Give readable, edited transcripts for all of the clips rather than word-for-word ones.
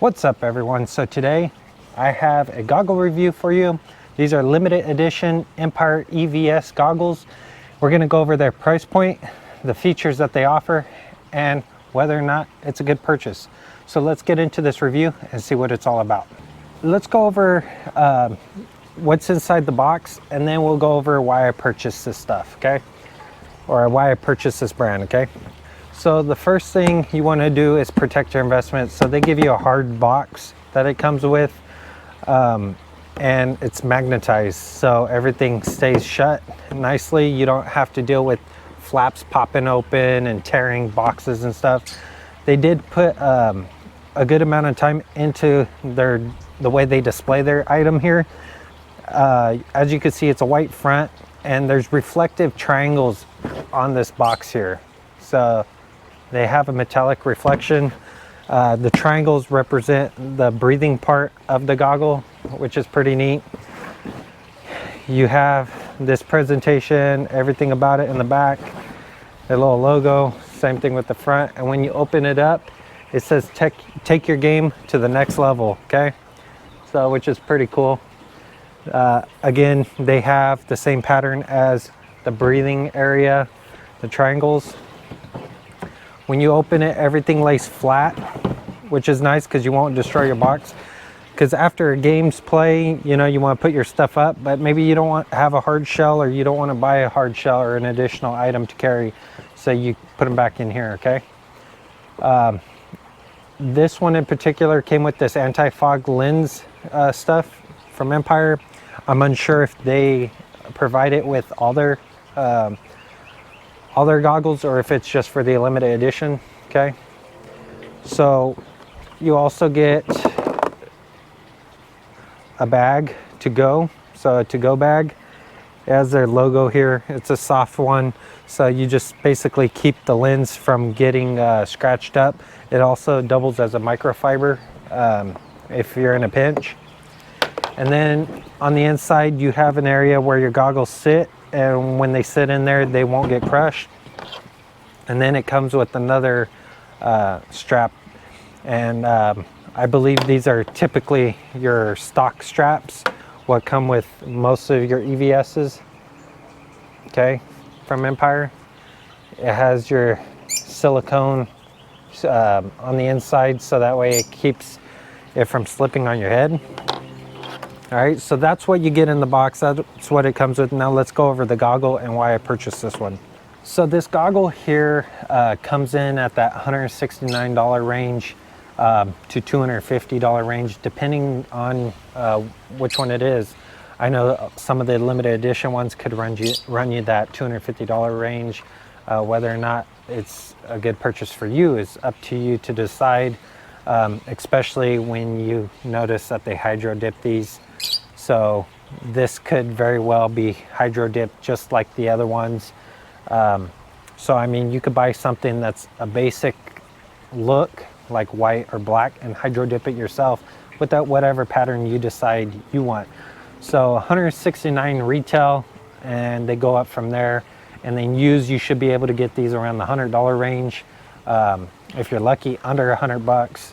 What's up everyone? So today I have a goggle review for you. These are limited edition Empire EVS goggles. We're going to go over their price point, the features that they offer, and whether or not it's a good purchase. So let's get into this review and see what it's all about. Let's go over what's inside the box, and then we'll go over why I purchased this stuff, okay? Or why I purchased this brand, okay? So the first thing you want to do is protect your investment. So they give you a hard box that it comes with, and it's magnetized, so everything stays shut nicely. You don't have to deal with flaps popping open and tearing boxes and stuff. They did put a good amount of time into the way they display their item here. As you can see, it's a white front and there's reflective triangles on this box here. So they have a metallic reflection. The triangles represent the breathing part of the goggle, which is pretty neat. You have this presentation, everything about it in the back, the little logo, same thing with the front. And when you open it up, it says take your game to the next level, okay? So, which is pretty cool. Again, they have the same pattern as the breathing area, the triangles. When you open it, everything lays flat, which is nice because you won't destroy your box. Because after a game's play, you know, you want to put your stuff up, but maybe you don't want to have a hard shell, or you don't want to buy a hard shell or an additional item to carry, so you put them back in here, okay? This one in particular came with this anti-fog lens stuff from Empire. I'm unsure if they provide it with all their goggles or if it's just for the limited edition, okay? So you also get a bag to go, so a to-go bag. It has their logo here. It's a soft one, so you just basically keep the lens from getting scratched up. It also doubles as a microfiber if you're in a pinch. And then on the inside you have an area where your goggles sit, and when they sit in there they won't get crushed. And then it comes with another strap, and I believe these are typically your stock straps, what come with most of your EVS's, okay, from Empire. It has your silicone on the inside, so that way it keeps it from slipping on your head. All right, so that's what you get in the box. That's what it comes with. Now let's go over the goggle and why I purchased this one. So this goggle here comes in at that $169 range to $250 range, depending on which one it is. I know some of the limited edition ones could run you that $250 range. Whether or not it's a good purchase for you is up to you to decide, especially when you notice that they hydro dip these. So this could very well be hydro dipped just like the other ones. So I mean, you could buy something that's a basic look like white or black and hydro dip it yourself with that whatever pattern you decide you want. So $169 retail, and they go up from there. And then you should be able to get these around the $100 range, if you're lucky, under $100.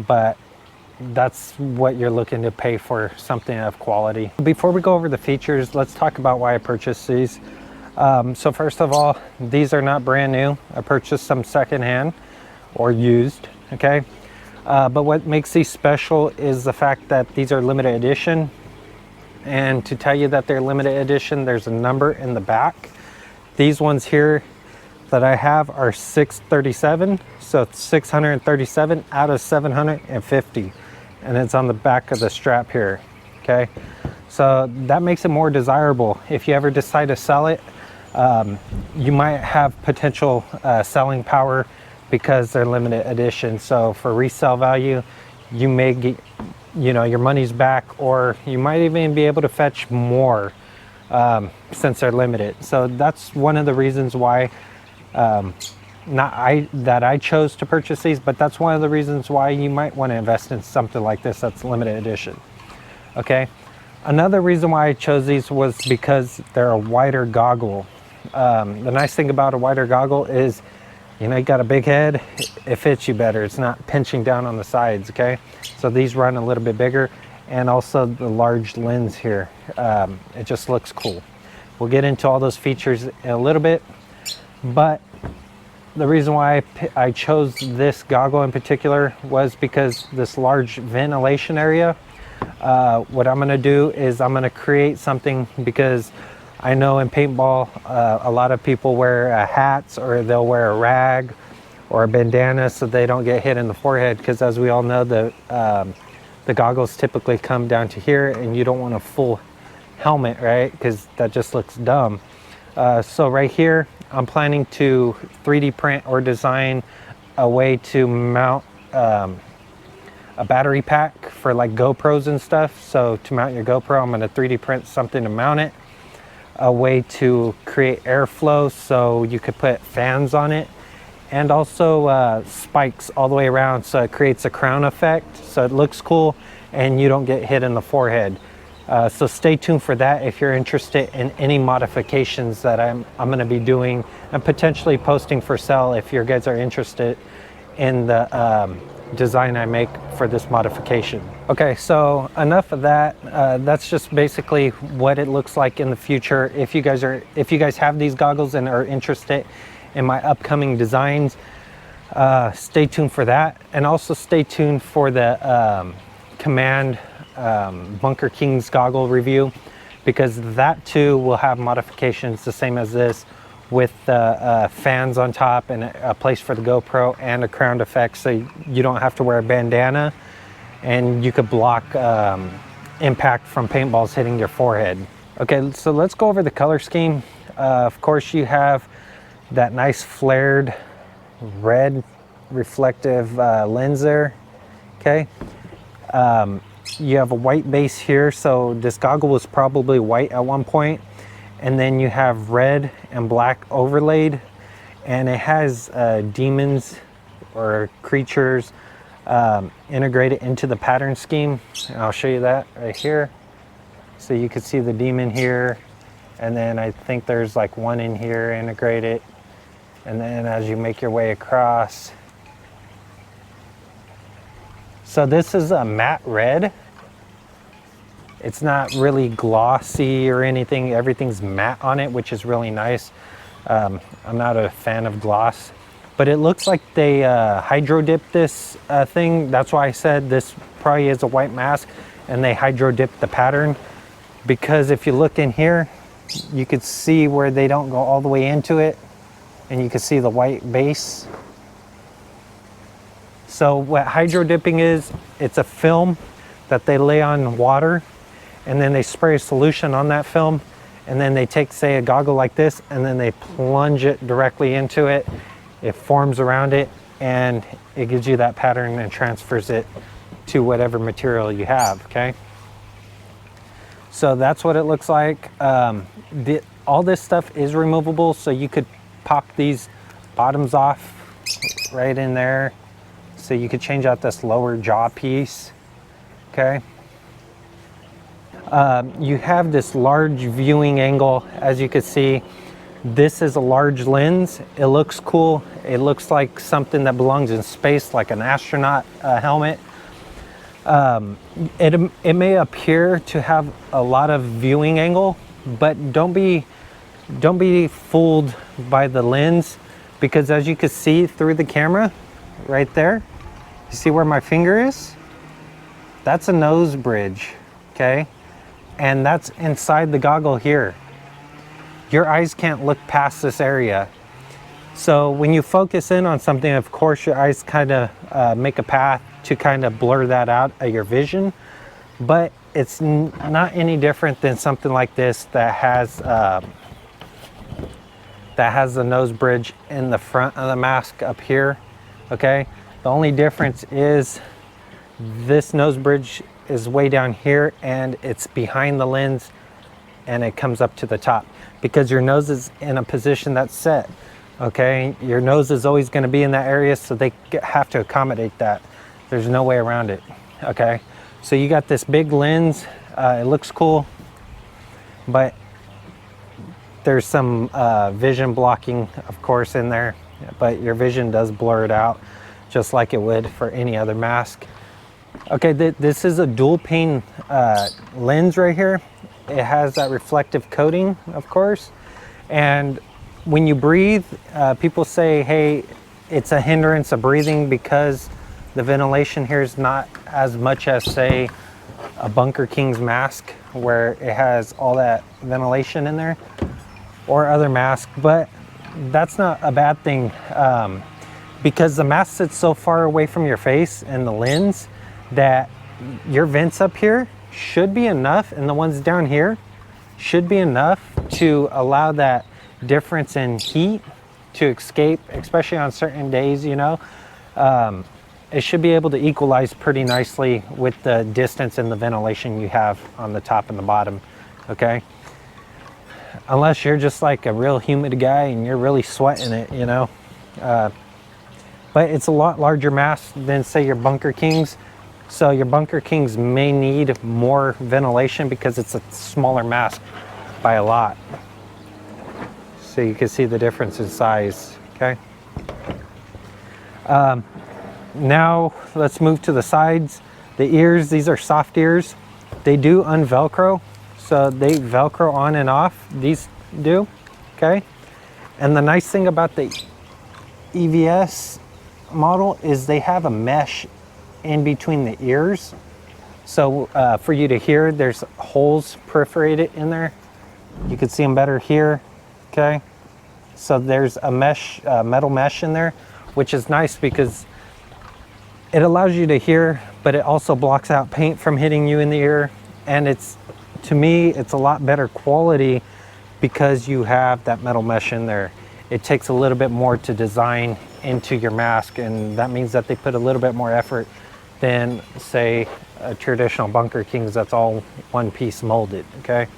But that's what you're looking to pay for something of quality. Before we go over the features, let's talk about why I purchased these. So first of all, these are not brand new. I purchased some secondhand or used, okay? But what makes these special is the fact that these are limited edition. And to tell you that they're limited edition, there's a number in the back. These ones here that I have are 637, so it's 637 out of 750, and it's on the back of the strap here, okay? So that makes it more desirable. If you ever decide to sell it, you might have potential selling power because they're limited edition. So for resale value, you may get, you know, your money's back, or you might even be able to fetch more since they're limited. So that's one of the reasons why that I chose to purchase these, but that's one of the reasons why you might want to invest in something like this that's limited edition, okay? Another reason why I chose these was because they're a wider goggle. The nice thing about a wider goggle is You know, you got a big head, it fits you better. It's not pinching down on the sides, okay? So these run a little bit bigger, and also the large lens here. It just looks cool. We'll get into all those features in a little bit, but the reason why I chose this goggle in particular was because this large ventilation area. What I'm gonna do is I'm gonna create something, because I know in paintball, a lot of people wear hats, or they'll wear a rag or a bandana so they don't get hit in the forehead, because as we all know, the goggles typically come down to here, and you don't want a full helmet, right? Because that just looks dumb. So right here, I'm planning to 3D print or design a way to mount a battery pack for like GoPros and stuff. So to mount your GoPro, I'm gonna 3D print something to mount it. A way to create airflow so you could put fans on it, and also spikes all the way around so it creates a crown effect, so it looks cool and you don't get hit in the forehead. So stay tuned for that if you're interested in any modifications that I'm going to be doing and potentially posting for sale if you guys are interested in the design I make for this modification. Okay, so enough of that. That's just basically what it looks like in the future. If you guys have these goggles and are interested in my upcoming designs, stay tuned for that, and also stay tuned for the Command Bunker King's goggle review, because that too will have modifications the same as this, with fans on top and a place for the GoPro and a crown effect, so you don't have to wear a bandana, and you could block impact from paintballs hitting your forehead. Okay, so let's go over the color scheme. Of course, you have that nice flared red reflective lens there, okay? You have a white base here, so this goggle was probably white at one point, and then you have red and black overlaid, and it has demons or creatures integrated into the pattern scheme. And I'll show you that right here. So you can see the demon here, and then I think there's like one in here integrated, and then as you make your way across. So this is a matte red. It's not really glossy or anything. Everything's matte on it, which is really nice. I'm not a fan of gloss, but it looks like they hydro dipped this thing. That's why I said this probably is a white mask, and they hydro dipped the pattern, because if you look in here, you could see where they don't go all the way into it, and you can see the white base. So what hydro dipping is, it's a film that they lay on water, and then they spray a solution on that film, and then they take, say, a goggle like this, and then they plunge it directly into it. It forms around it, and it gives you that pattern and transfers it to whatever material you have, okay? So that's what it looks like. All this stuff is removable, so you could pop these bottoms off right in there. So you could change out this lower jaw piece, okay? You have this large viewing angle. As you can see, this is a large lens. It looks cool. It looks like something that belongs in space, like an astronaut helmet. It may appear to have a lot of viewing angle, but don't be fooled by the lens, because as you can see through the camera right there, you see where my finger is? That's a nose bridge, okay? And that's inside the goggle here. Your eyes can't look past this area. So when you focus in on something, of course, your eyes kind of make a path to kind of blur that out of your vision, but it's not any different than something like this that has the nose bridge in the front of the mask up here, okay? The only difference is this nose bridge is way down here, and it's behind the lens, and it comes up to the top, because your nose is in a position that's set, okay? Your nose is always going to be in that area, so they have to accommodate that. There's no way around it, okay? So you got this big lens. It looks cool, but there's some vision blocking, of course, in there, but your vision does blur it out just like it would for any other mask. Okay, this is a dual pane lens right here. It has that reflective coating, of course, and when you breathe, people say, hey, it's a hindrance of breathing because the ventilation here is not as much as, say, a Bunker King's mask where it has all that ventilation in there, or other masks, but that's not a bad thing because the mask sits so far away from your face and the lens that your vents up here should be enough, and the ones down here should be enough to allow that difference in heat to escape, especially on certain days, you know. It should be able to equalize pretty nicely with the distance and the ventilation you have on the top and the bottom, okay? Unless you're just like a real humid guy and you're really sweating it, you know. But it's a lot larger mask than, say, your Bunker Kings. So your Bunker Kings may need more ventilation because it's a smaller mask by a lot. So you can see the difference in size, okay? Now let's move to the sides. The ears, these are soft ears. They do unvelcro, so they velcro on and off. These do, okay? And the nice thing about the EVS model is they have a mesh in between the ears. So for you to hear, there's holes perforated in there. You can see them better here, okay? So there's a mesh, metal mesh in there, which is nice because it allows you to hear, but it also blocks out paint from hitting you in the ear. And it's, to me, it's a lot better quality because you have that metal mesh in there. It takes a little bit more to design into your mask, and that means that they put a little bit more effort than, say, a traditional Bunker Kings that's all one piece molded, okay?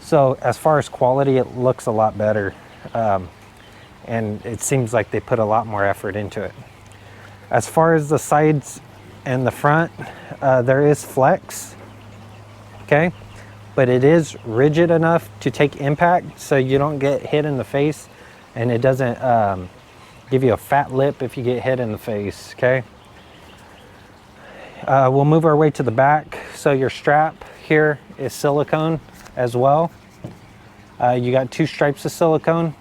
So as far as quality, it looks a lot better. And it seems like they put a lot more effort into it. As far as the sides and the front, there is flex, okay? But it is rigid enough to take impact so you don't get hit in the face, and it doesn't give you a fat lip if you get hit in the face, okay? We'll move our way to the back. So your strap here is silicone as well. You got 2 stripes of silicone.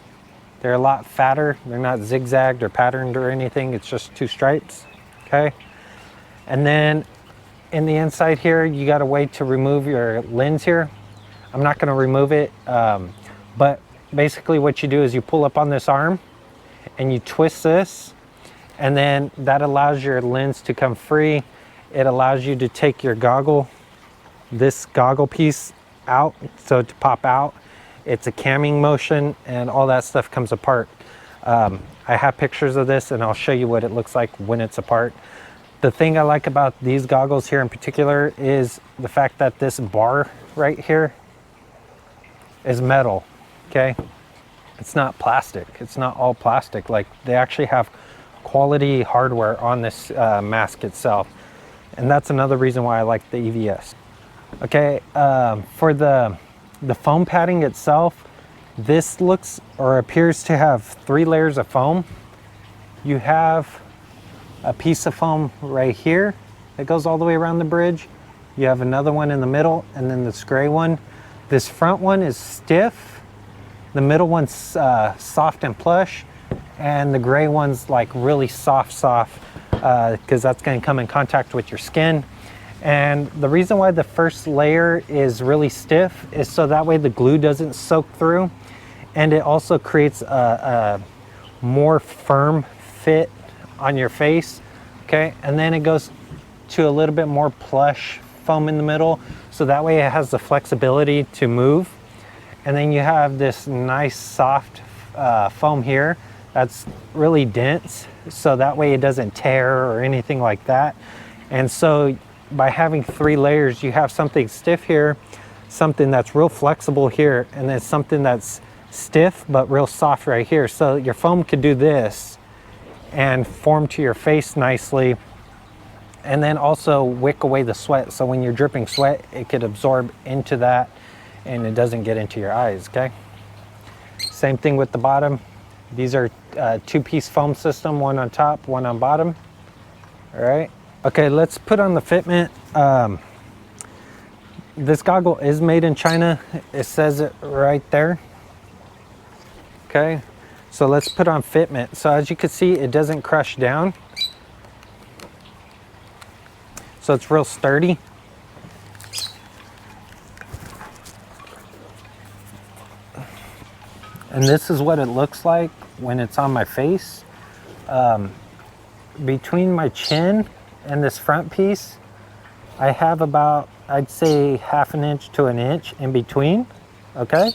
They're a lot fatter. They're not zigzagged or patterned or anything. It's just 2 stripes, okay? And then in the inside here, you got a way to remove your lens here. I'm not gonna remove it, but basically what you do is you pull up on this arm and you twist this, and then that allows your lens to come free. It allows you to take your goggle, this goggle piece out, so to pop out. It's a camming motion and all that stuff comes apart. I have pictures of this and I'll show you what it looks like when it's apart. The thing I like about these goggles here in particular is the fact that this bar right here is metal, okay? It's not plastic. It's not all plastic. Like, they actually have quality hardware on this mask itself. And that's another reason why I like the EVS. Okay, for the foam padding itself, this looks or appears to have 3 layers of foam. You have a piece of foam right here that goes all the way around the bridge. You have another one in the middle, and then this gray one. This front one is stiff. The middle one's soft and plush, and the gray one's like really soft, because that's going to come in contact with your skin. And the reason why the first layer is really stiff is so that way the glue doesn't soak through, and it also creates a more firm fit on your face, okay? And then it goes to a little bit more plush foam in the middle, so that way it has the flexibility to move. And then you have this nice soft foam here that's really dense, so that way it doesn't tear or anything like that. And so by having 3 layers, you have something stiff here, something that's real flexible here, and then something that's stiff but real soft right here. So your foam could do this and form to your face nicely, and then also wick away the sweat. So when you're dripping sweat, it could absorb into that and it doesn't get into your eyes, okay? Same thing with the bottom. These are two-piece foam system, one on top, one on bottom. All right. Okay, let's put on the fitment. This goggle is made in China. It says it right there. Okay, so let's put on fitment. So as you can see, it doesn't crush down. So it's real sturdy. And this is what it looks like when it's on my face. Between my chin and this front piece, I have about, I'd say 1/2 inch to 1 inch in between, okay?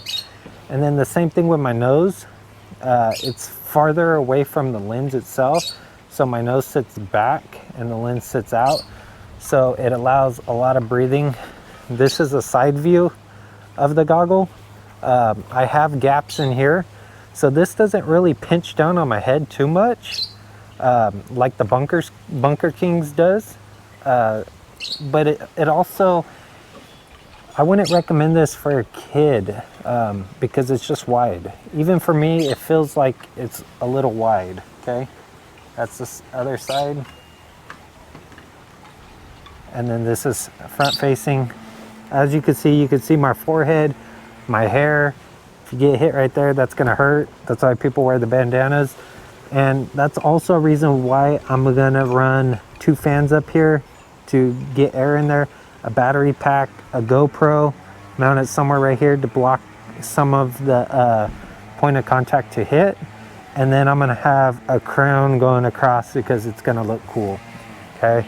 And then the same thing with my nose. It's farther away from the lens itself, so my nose sits back and the lens sits out, so it allows a lot of breathing. This is a side view of the goggle. I have gaps in here, so this doesn't really pinch down on my head too much, like the Bunker Kings does. But it also, I wouldn't recommend this for a kid because it's just wide. Even for me, it feels like it's a little wide, okay? That's this other side. And then this is front facing. As you can see my forehead, my hair. If you get hit right there, that's gonna hurt. That's why people wear the bandanas. And that's also a reason why I'm gonna run 2 fans up here to get air in there, a battery pack, a GoPro, mount it somewhere right here to block some of the point of contact to hit. And then I'm gonna have a crown going across because it's gonna look cool, okay?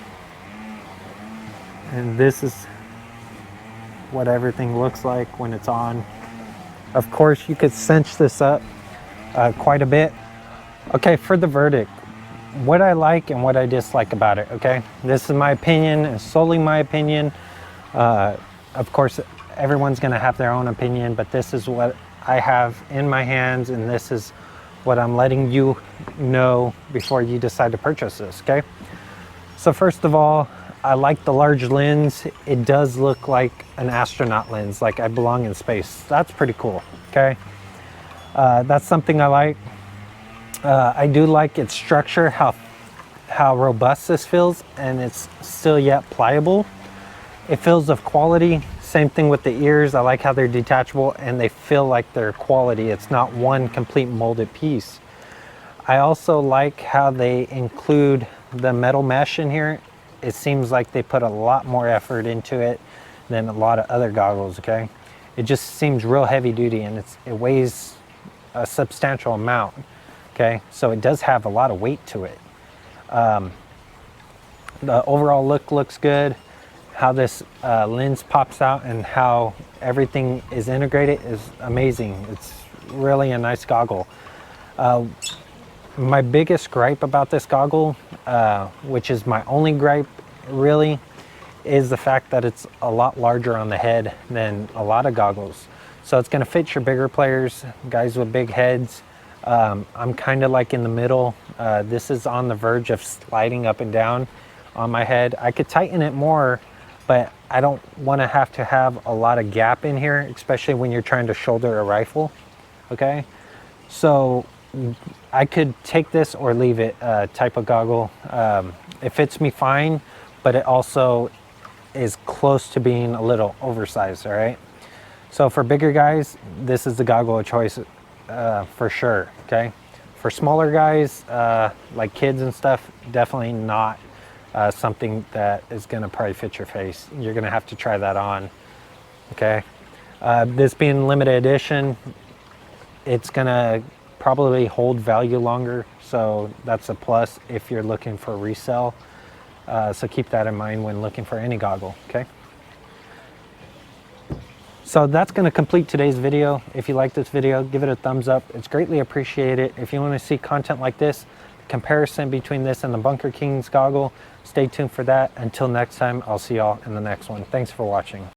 And this is what everything looks like when it's on. Of course, you could cinch this up quite a bit. Okay, for the verdict, what I like and what I dislike about it, okay? This is my opinion, and solely my opinion. Of course, everyone's gonna have their own opinion, but this is what I have in my hands, and this is what I'm letting you know before you decide to purchase this, okay? So first of all, I like the large lens. It does look like an astronaut lens, like I belong in space. That's pretty cool, okay? That's something I like. I do like its structure, how robust this feels, and it's still yet pliable. It feels of quality. Same thing with the ears. I like how they're detachable and they feel like they're quality. It's not one complete molded piece. I also like how they include the metal mesh in here. It seems like they put a lot more effort into it than a lot of other goggles, okay? It just seems real heavy duty, and it weighs a substantial amount, okay? So it does have a lot of weight to it. The overall look looks good. How this lens pops out and how everything is integrated is amazing. It's really a nice goggle. My biggest gripe about this goggle, which is my only gripe really, is the fact that it's a lot larger on the head than a lot of goggles. So it's gonna fit your bigger players, guys with big heads. I'm kind of like in the middle. This is on the verge of sliding up and down on my head. I could tighten it more, but I don't want to have a lot of gap in here, especially when you're trying to shoulder a rifle, okay? So I could take this or leave it type of goggle. It fits me fine, but it also is close to being a little oversized, all right? So for bigger guys, this is the goggle of choice for sure, okay? For smaller guys, like kids and stuff, definitely not something that is gonna probably fit your face. You're gonna have to try that on, okay? This being limited edition, it's gonna probably hold value longer, so that's a plus if you're looking for resale. So keep that in mind when looking for any goggle, okay? So that's going to complete today's video. If you like this video, give it a thumbs up. It's greatly appreciated. If you want to see content like this, comparison between this and the Bunker Kings goggle, stay tuned for that. Until next time, I'll see y'all in the next one. Thanks for watching.